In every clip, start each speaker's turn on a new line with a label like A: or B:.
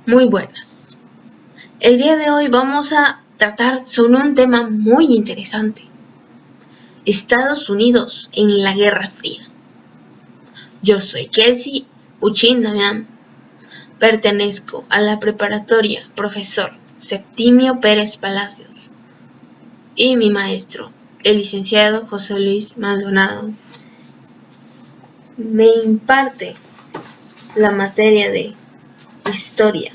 A: Muy buenas. El día de hoy vamos a tratar sobre un tema muy interesante. Estados Unidos en la Guerra Fría. Yo soy Kelsey Uchin Damián. Pertenezco a la preparatoria Profesor Septimio Pérez Palacios y mi maestro, el licenciado José Luis Maldonado, me imparte la materia de Historia.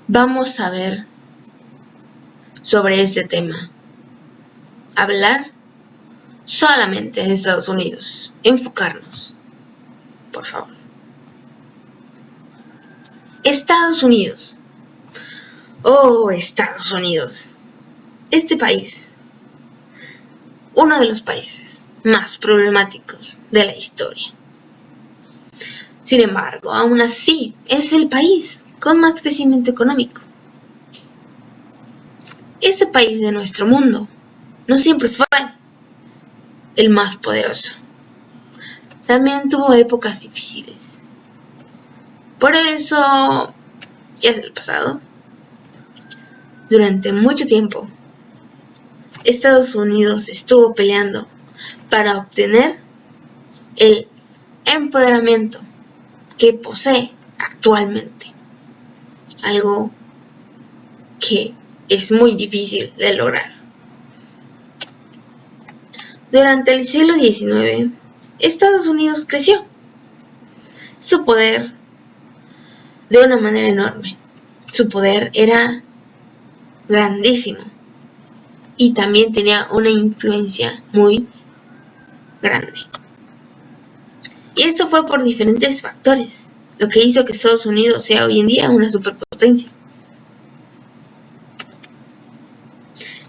A: Vamos a ver sobre este tema. Hablar solamente de Estados Unidos. Enfocarnos, por favor. Estados Unidos. Oh, Estados Unidos. Este país, uno de los países más problemáticos de la historia. Sin embargo, aún así, es el país con más crecimiento económico. Este país de nuestro mundo no siempre fue el más poderoso. También tuvo épocas difíciles. Por eso, ya es el pasado. Durante mucho tiempo, Estados Unidos estuvo peleando para obtener el empoderamiento que posee actualmente. Algo que es muy difícil de lograr. Durante el siglo XIX, Estados Unidos creció su poder de una manera enorme. Su poder era grandísimo y también tenía una influencia muy grande. Y esto fue por diferentes factores, lo que hizo que Estados Unidos sea hoy en día una superpotencia.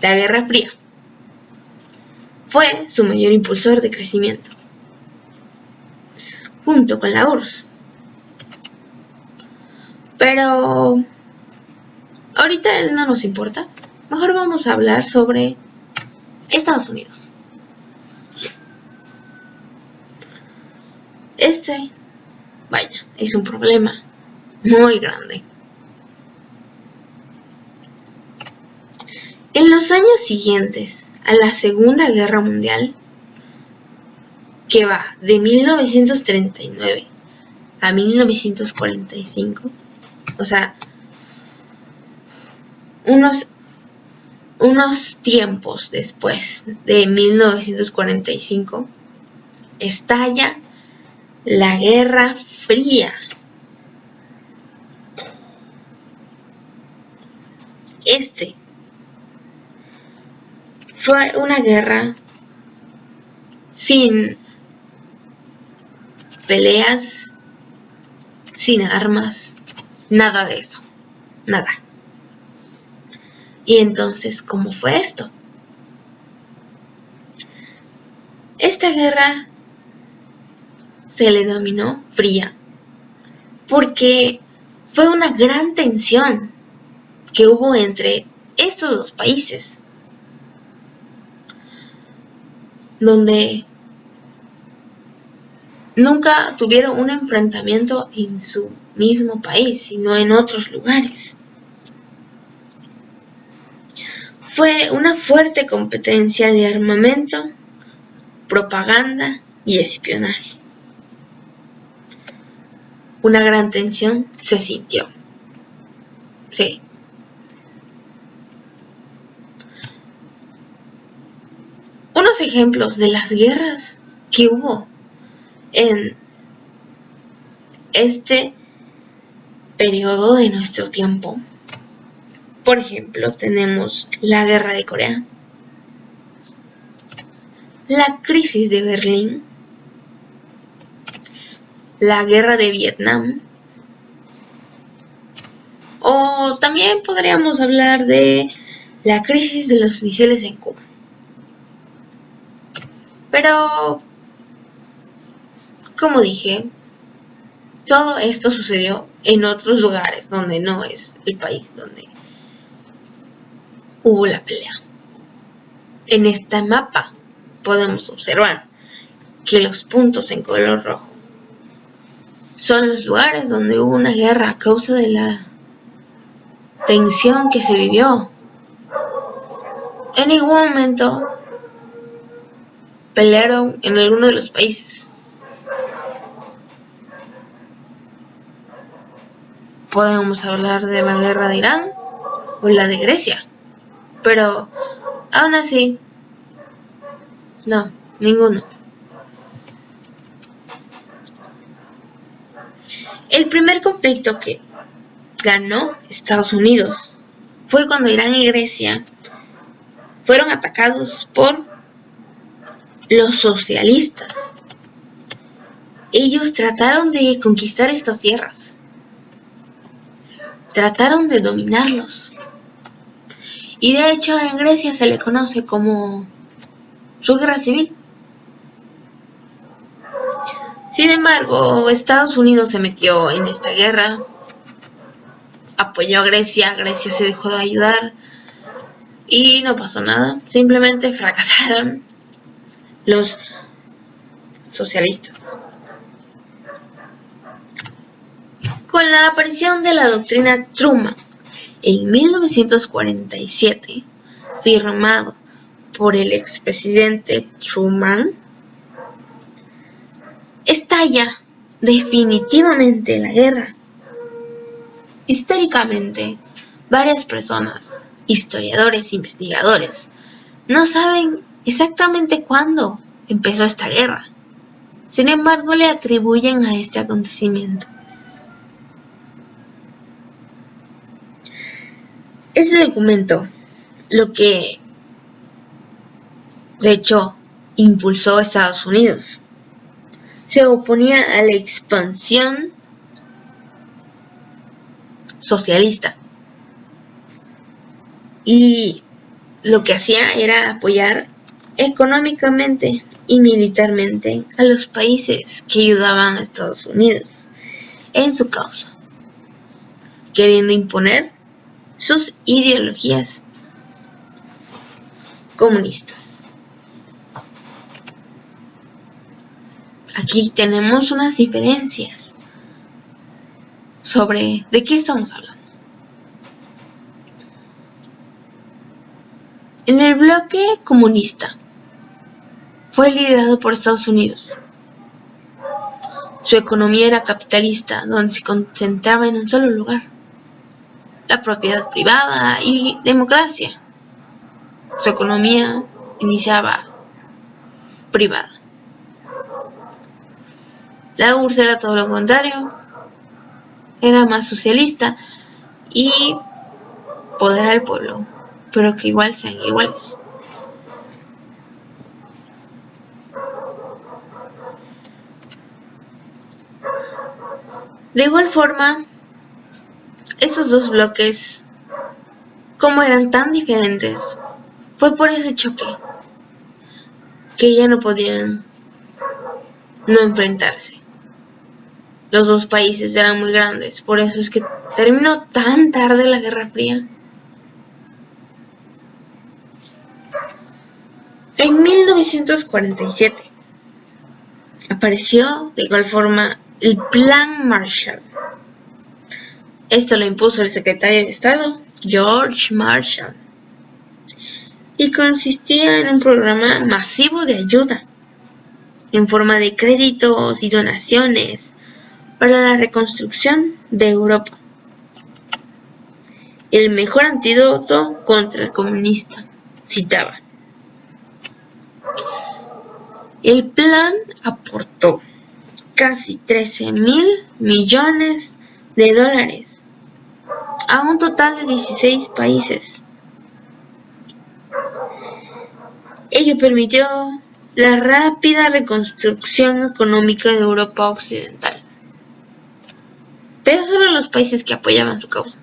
A: La Guerra Fría fue su mayor impulsor de crecimiento, junto con la URSS. Pero ahorita no nos importa. Mejor vamos a hablar sobre Estados Unidos. Sí. Es un problema muy grande. En los años siguientes a la Segunda Guerra Mundial, que va de 1939 a 1945, o sea, unos tiempos después de 1945, estalla la Guerra Fría. Fue una guerra sin peleas, sin armas, nada de eso, nada. Y entonces, ¿cómo fue esto? Esta guerra se le denominó fría porque fue una gran tensión que hubo entre estos dos países, donde nunca tuvieron un enfrentamiento en su mismo país, sino en otros lugares. Fue una fuerte competencia de armamento, propaganda y espionaje. Una gran tensión se sintió. Sí. Unos ejemplos de las guerras que hubo en este periodo de nuestro tiempo. Por ejemplo, tenemos la Guerra de Corea, la crisis de Berlín, la Guerra de Vietnam, o también podríamos hablar de la crisis de los misiles en Cuba. Pero, como dije, todo esto sucedió en otros lugares donde no es el país donde hubo la pelea. En este mapa podemos observar que los puntos en color rojo son los lugares donde hubo una guerra a causa de la tensión que se vivió. En ningún momento pelearon en alguno de los países. Podemos hablar de la guerra de Irán o la de Grecia, pero aún así, no, ninguno. El primer conflicto que ganó Estados Unidos fue cuando Irán y Grecia fueron atacados por los socialistas. Ellos trataron de conquistar estas tierras, trataron de dominarlos. Y de hecho en Grecia se le conoce como su guerra civil. Sin embargo, Estados Unidos se metió en esta guerra, apoyó a Grecia, Grecia se dejó de ayudar y no pasó nada, simplemente fracasaron los socialistas. Con la aparición de la doctrina Truman en 1947, firmado por el expresidente Truman, estalla definitivamente la guerra. Históricamente, varias personas, historiadores, investigadores, no saben exactamente cuándo empezó esta guerra. Sin embargo, le atribuyen a este acontecimiento. Este documento, lo que de hecho impulsó a Estados Unidos, se oponía a la expansión socialista y lo que hacía era apoyar económicamente y militarmente a los países que ayudaban a Estados Unidos en su causa, queriendo imponer sus ideologías comunistas. Aquí tenemos unas diferencias sobre de qué estamos hablando. En el bloque comunista fue liderado por Estados Unidos. Su economía era capitalista, donde se concentraba en un solo lugar: la propiedad privada y democracia. Su economía iniciaba privada. La URSS era todo lo contrario, era más socialista y poder al pueblo, pero que igual sean iguales. De igual forma, estos dos bloques, como eran tan diferentes, fue por ese choque que ya no podían no enfrentarse. Los dos países eran muy grandes, por eso es que terminó tan tarde la Guerra Fría. En 1947 apareció de igual forma el Plan Marshall. Esto lo impuso el secretario de Estado, George Marshall, y consistía en un programa masivo de ayuda en forma de créditos y donaciones para la reconstrucción de Europa. El mejor antídoto contra el comunista, citaba. El plan aportó casi 13,000 millones de dólares a un total de 16 países. Ello permitió la rápida reconstrucción económica de Europa Occidental, pero solo los países que apoyaban su causa.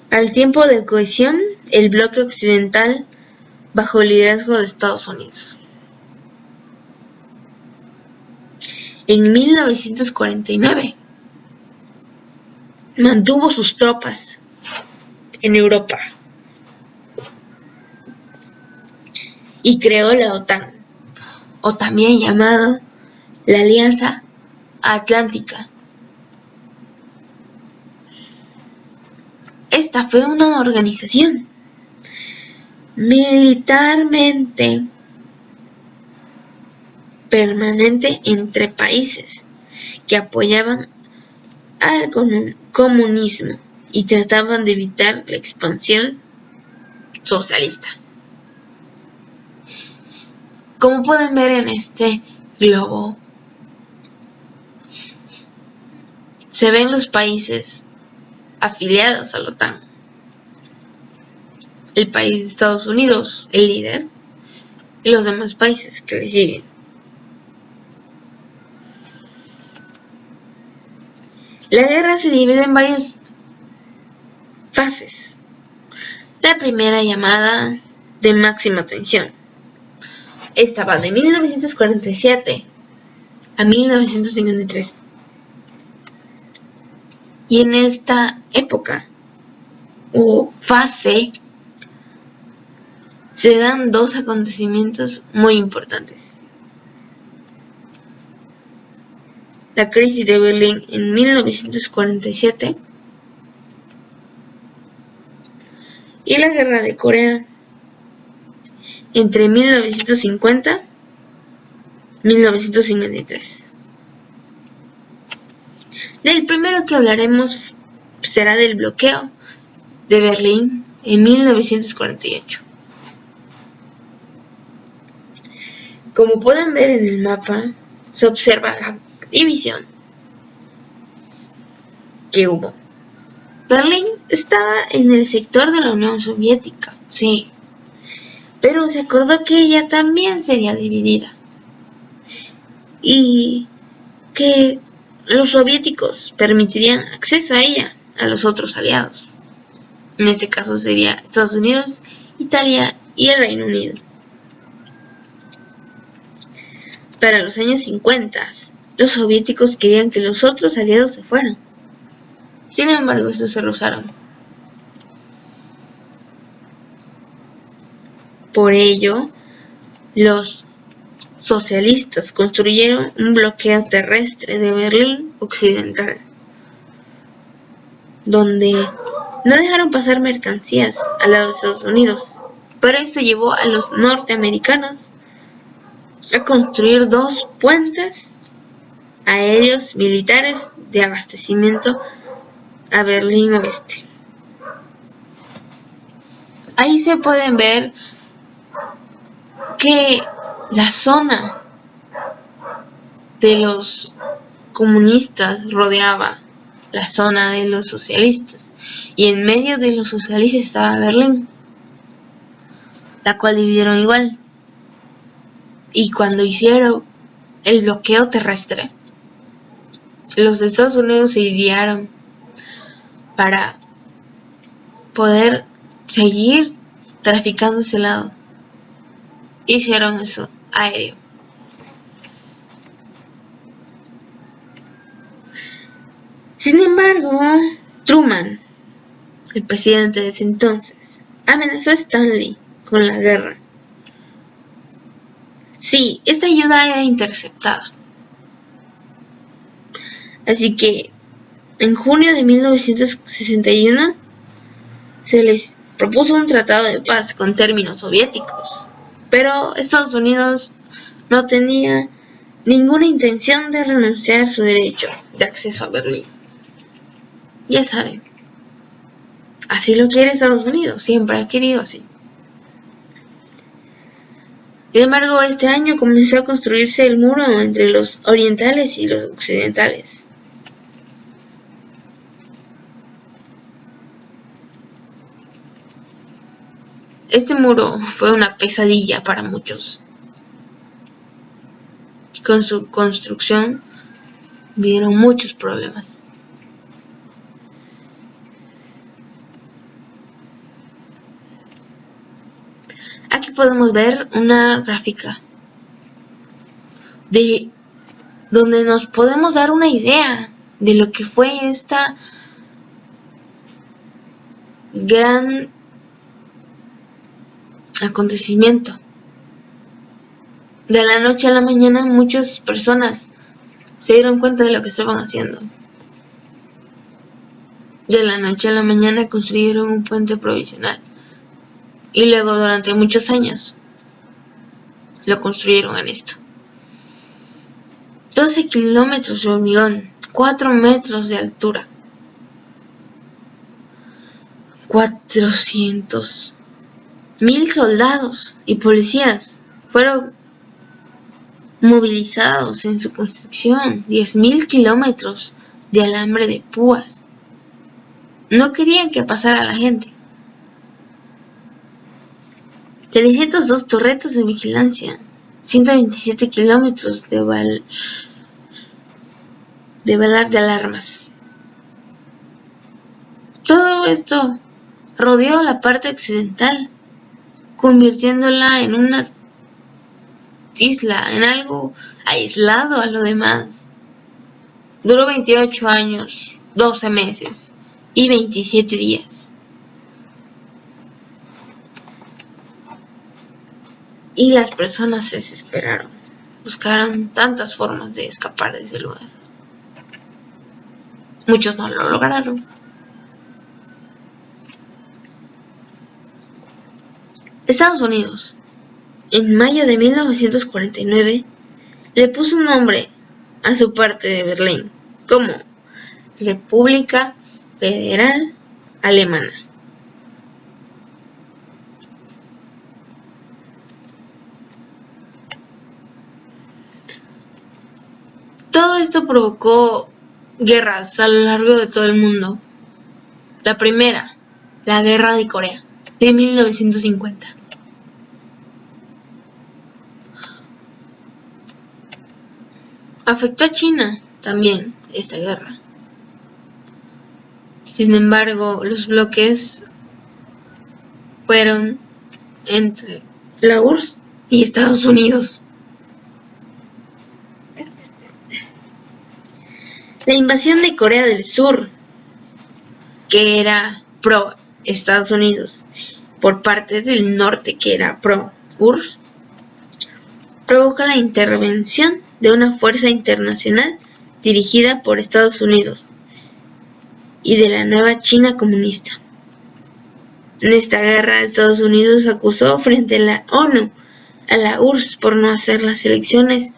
A: Al tiempo de cohesión, el bloque occidental bajo el liderazgo de Estados Unidos. En 1949 mantuvo sus tropas en Europa y creó la OTAN, o también llamado la Alianza Atlántica. Esta fue una organización militarmente permanente entre países que apoyaban al comunismo y trataban de evitar la expansión socialista. Como pueden ver en este globo, se ven los países afiliados a la OTAN. El país de Estados Unidos, el líder, y los demás países que le siguen. La guerra se divide en varias fases. La primera, llamada de máxima tensión, esta va de 1947 a 1953. Y en esta época o fase se dan dos acontecimientos muy importantes. La crisis de Berlín en 1947 y la guerra de Corea entre 1950 y 1953. Del primero que hablaremos será del bloqueo de Berlín en 1948. Como pueden ver en el mapa, se observa la división que hubo. Berlín estaba en el sector de la Unión Soviética, sí, pero se acordó que ella también sería dividida y que los soviéticos permitirían acceso a ella a los otros aliados. En este caso sería Estados Unidos, Italia y el Reino Unido. Para los años 50, los soviéticos querían que los otros aliados se fueran. Sin embargo, estos se rehusaron. Por ello, los socialistas construyeron un bloqueo terrestre de Berlín Occidental, donde no dejaron pasar mercancías al lado de Estados Unidos, pero esto llevó a los norteamericanos a construir dos puentes aéreos militares de abastecimiento a Berlín Oeste. Ahí se pueden ver que la zona de los comunistas rodeaba la zona de los socialistas y en medio de los socialistas estaba Berlín, la cual dividieron igual. Y cuando hicieron el bloqueo terrestre, los Estados Unidos se idearon para poder seguir traficando ese lado. Hicieron eso aéreo. Sin embargo, Truman, el presidente de ese entonces, amenazó a Stanley con la guerra. Sí, esta ayuda era interceptada. Así que en junio de 1961 se les propuso un tratado de paz con términos soviéticos, pero Estados Unidos no tenía ninguna intención de renunciar a su derecho de acceso a Berlín. Ya saben, así lo quiere Estados Unidos, siempre ha querido así. Sin embargo, este año comenzó a construirse el muro entre los orientales y los occidentales. Este muro fue una pesadilla para muchos. Con su construcción vivieron muchos problemas. Aquí podemos ver una gráfica de donde nos podemos dar una idea de lo que fue esta gran acontecimiento. De la noche a la mañana muchas personas se dieron cuenta de lo que estaban haciendo. De la noche a la mañana construyeron un puente provisional y luego durante muchos años lo construyeron en esto. 12 kilómetros de hormigón, 4 metros de altura, 400,000 soldados y policías fueron movilizados en su construcción. 10,000 kilómetros de alambre de púas. No querían que pasara la gente. 302 torretas de vigilancia. 127 kilómetros de balar de alarmas. Todo esto rodeó la parte occidental, convirtiéndola en una isla, en algo aislado a lo demás. Duró 28 años, 12 meses y 27 días. Y las personas se desesperaron. Buscaron tantas formas de escapar de ese lugar. Muchos no lo lograron. Estados Unidos, en mayo de 1949, le puso un nombre a su parte de Berlín como República Federal Alemana. Todo esto provocó guerras a lo largo de todo el mundo. La primera, la Guerra de Corea, de 1950. Afectó a China también esta guerra. Sin embargo, los bloques fueron entre la URSS y Estados Unidos. La invasión de Corea del Sur, que era pro Estados Unidos, por parte del norte, que era pro URSS, provoca la intervención de una fuerza internacional dirigida por Estados Unidos y de la nueva China comunista. En esta guerra, Estados Unidos acusó frente a la ONU a la URSS por no hacer las elecciones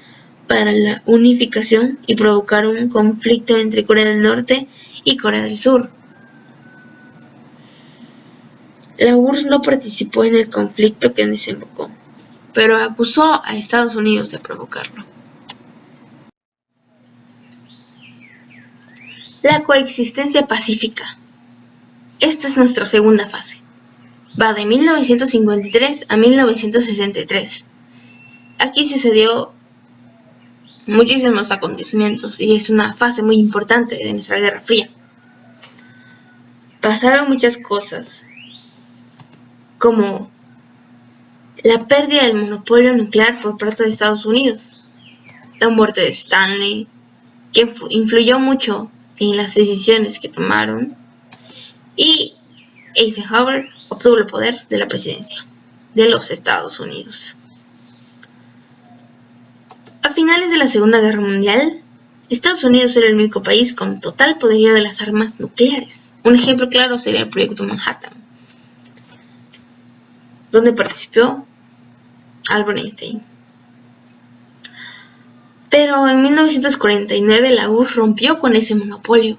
A: para la unificación y provocar un conflicto entre Corea del Norte y Corea del Sur. La URSS no participó en el conflicto que desembocó, pero acusó a Estados Unidos de provocarlo. La coexistencia pacífica. Esta es nuestra segunda fase. Va de 1953 a 1963. Aquí sucedió muchísimos acontecimientos y es una fase muy importante de nuestra Guerra Fría. Pasaron muchas cosas, como la pérdida del monopolio nuclear por parte de Estados Unidos, la muerte de Stanley, que influyó mucho en las decisiones que tomaron, y Eisenhower obtuvo el poder de la presidencia de los Estados Unidos. A finales de la Segunda Guerra Mundial, Estados Unidos era el único país con total poderío de las armas nucleares. Un ejemplo claro sería el Proyecto Manhattan, donde participó Albert Einstein. Pero en 1949 la URSS rompió con ese monopolio.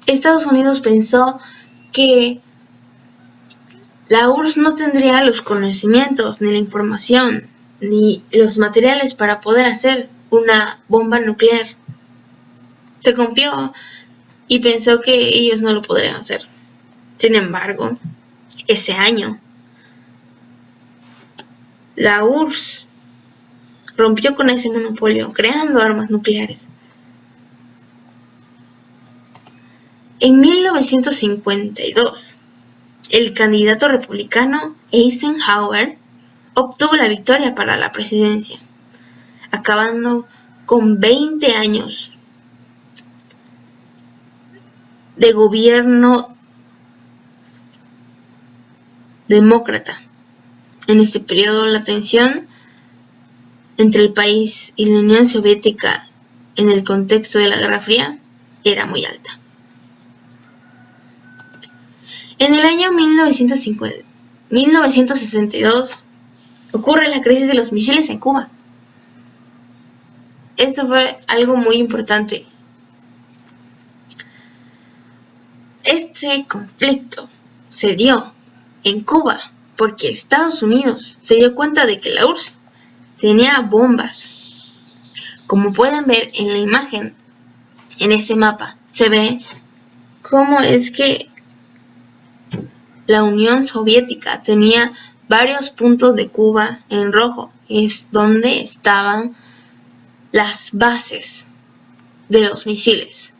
A: Estados Unidos pensó que la URSS no tendría los conocimientos, ni la información, ni los materiales para poder hacer una bomba nuclear. Se confió y pensó que ellos no lo podrían hacer. Sin embargo, ese año, la URSS rompió con ese monopolio, creando armas nucleares. En 1952, el candidato republicano Eisenhower obtuvo la victoria para la presidencia, acabando con 20 años de gobierno demócrata. En este periodo, la tensión entre el país y la Unión Soviética en el contexto de la Guerra Fría era muy alta. En el año 1962 ocurre la crisis de los misiles en Cuba. Esto fue algo muy importante. Este conflicto se dio en Cuba porque Estados Unidos se dio cuenta de que la URSS tenía bombas. Como pueden ver en la imagen, en este mapa, se ve cómo es que la Unión Soviética tenía varios puntos de Cuba en rojo. Es donde estaban las bases de los misiles.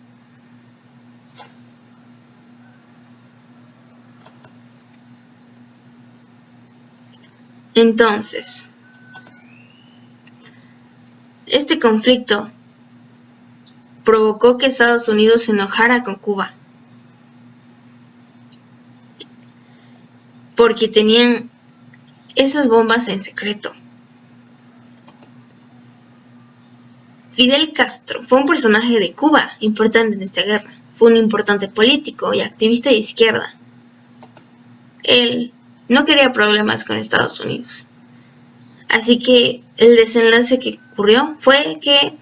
A: Entonces, este conflicto provocó que Estados Unidos se enojara con Cuba, porque tenían esas bombas en secreto. Fidel Castro fue un personaje de Cuba importante en esta guerra. Fue un importante político y activista de izquierda. Él no quería problemas con Estados Unidos. Así que el desenlace que ocurrió fue que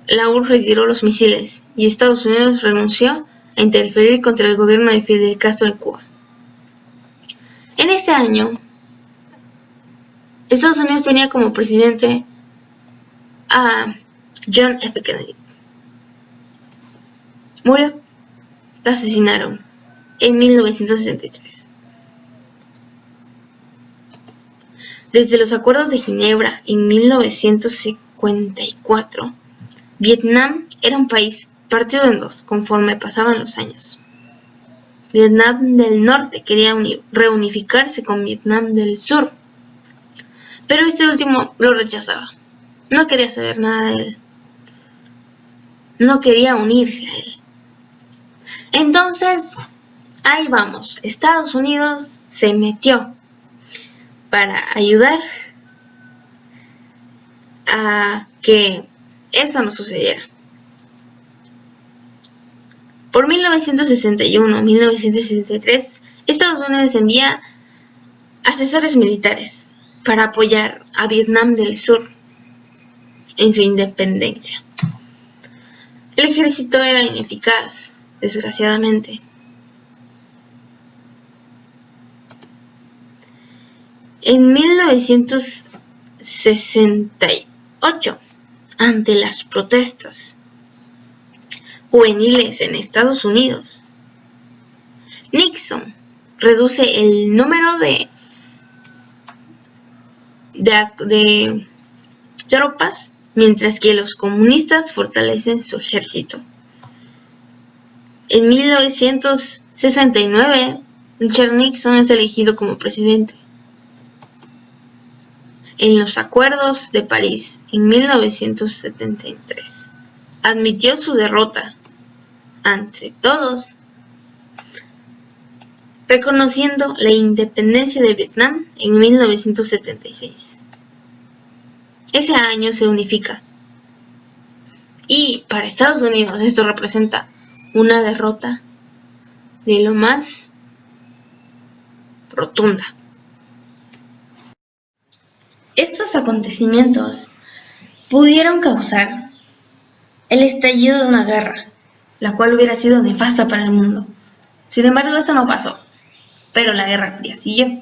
A: la URSS retiró los misiles y Estados Unidos renunció a interferir contra el gobierno de Fidel Castro en Cuba. En ese año, Estados Unidos tenía como presidente a John F. Kennedy. Murió. Lo asesinaron en 1963. Desde los acuerdos de Ginebra en 1954, Vietnam era un país partido en dos conforme pasaban los años. Vietnam del Norte quería reunificarse con Vietnam del Sur, pero este último lo rechazaba. No quería saber nada de él. No quería unirse a él. Entonces, ahí vamos. Estados Unidos se metió para ayudar a que eso no sucediera. Por 1961-1963, Estados Unidos envía asesores militares para apoyar a Vietnam del Sur en su independencia. El ejército era ineficaz, desgraciadamente. En 1968, ante las protestas juveniles en Estados Unidos, Nixon reduce el número de tropas, mientras que los comunistas fortalecen su ejército. En 1969, Richard Nixon es elegido como presidente. En los acuerdos de París, en 1973, admitió su derrota ante todos, reconociendo la independencia de Vietnam en 1976. Ese año se unifica. Y para Estados Unidos esto representa una derrota de lo más rotunda. Estos acontecimientos pudieron causar el estallido de una guerra, la cual hubiera sido nefasta para el mundo. Sin embargo, esto no pasó, pero la Guerra Fría siguió.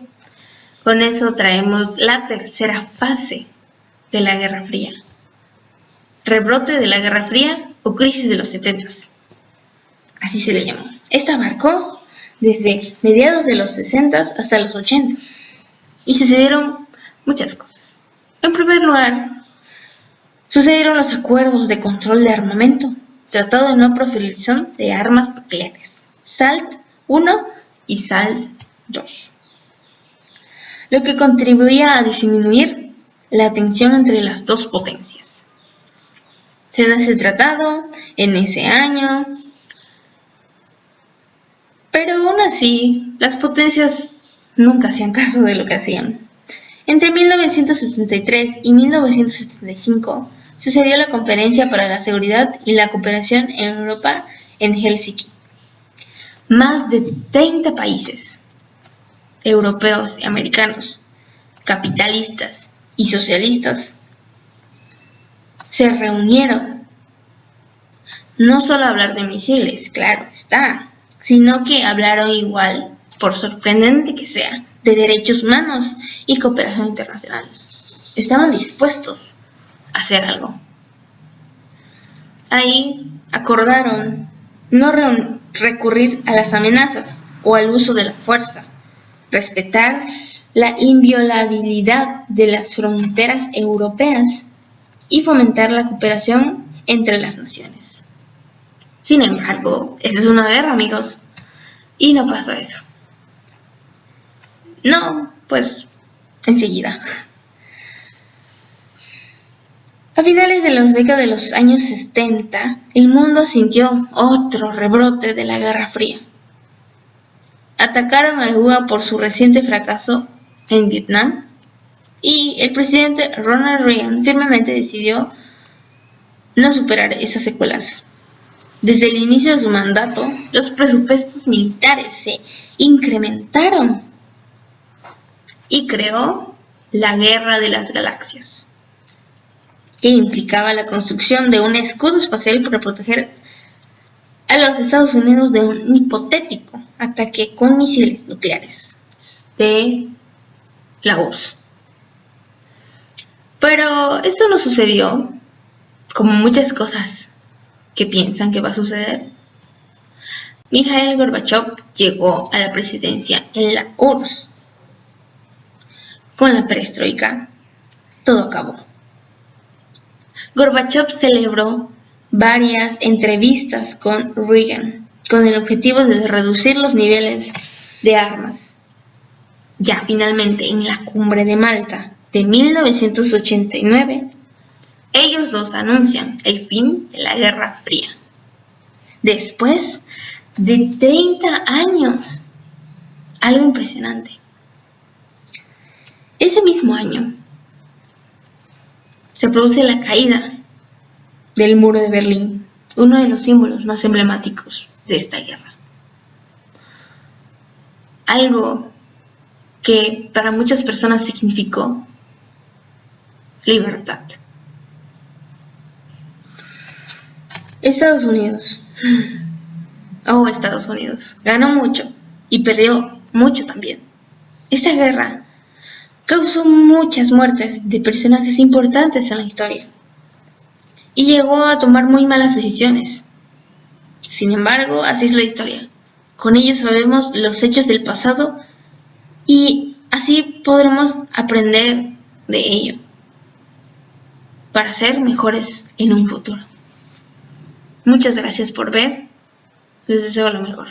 A: Con eso traemos la tercera fase de la Guerra Fría. Rebrote de la Guerra Fría o crisis de los 70. Así se le llamó. Esta abarcó desde mediados de los 60 hasta los 80 y sucedieron muchas cosas. En primer lugar, sucedieron los acuerdos de control de armamento, Tratado de No Proliferación de Armas Nucleares, SALT I y SALT II, lo que contribuía a disminuir la tensión entre las dos potencias. Se da ese tratado en ese año, pero aún así las potencias nunca hacían caso de lo que hacían. Entre 1973 y 1975 sucedió la Conferencia para la Seguridad y la Cooperación en Europa en Helsinki. Más de 30 países europeos y americanos, capitalistas y socialistas, se reunieron no solo a hablar de misiles, claro está, sino que hablaron igual, por sorprendente que sea, de derechos humanos y cooperación internacional. Estaban dispuestos a hacer algo. Ahí acordaron no recurrir a las amenazas o al uso de la fuerza, respetar la inviolabilidad de las fronteras europeas y fomentar la cooperación entre las naciones. Sin embargo, esta es una guerra, amigos, y no pasa eso. No, pues enseguida. A finales de la década de los años 70, el mundo sintió otro rebrote de la Guerra Fría. Atacaron a Cuba por su reciente fracaso en Vietnam y el presidente Ronald Reagan firmemente decidió no superar esas secuelas. Desde el inicio de su mandato, los presupuestos militares se incrementaron y creó la Guerra de las Galaxias, que implicaba la construcción de un escudo espacial para proteger a los Estados Unidos de un hipotético ataque con misiles nucleares de la URSS. Pero esto no sucedió, como muchas cosas que piensan que va a suceder. Mikhail Gorbachev llegó a la presidencia en la URSS. Con la perestroika, todo acabó. Gorbachev celebró varias entrevistas con Reagan con el objetivo de reducir los niveles de armas. Ya finalmente en la cumbre de Malta de 1989, ellos dos anuncian el fin de la Guerra Fría. Después de 30 años, algo impresionante. Ese mismo año se produce la caída del muro de Berlín, uno de los símbolos más emblemáticos de esta guerra. Algo que para muchas personas significó libertad. Estados Unidos ganó mucho y perdió mucho también. Esta guerra causó muchas muertes de personajes importantes en la historia y llegó a tomar muy malas decisiones. Sin embargo, así es la historia. Con ello sabemos los hechos del pasado y así podremos aprender de ello para ser mejores en un futuro. Muchas gracias por ver. Les deseo lo mejor.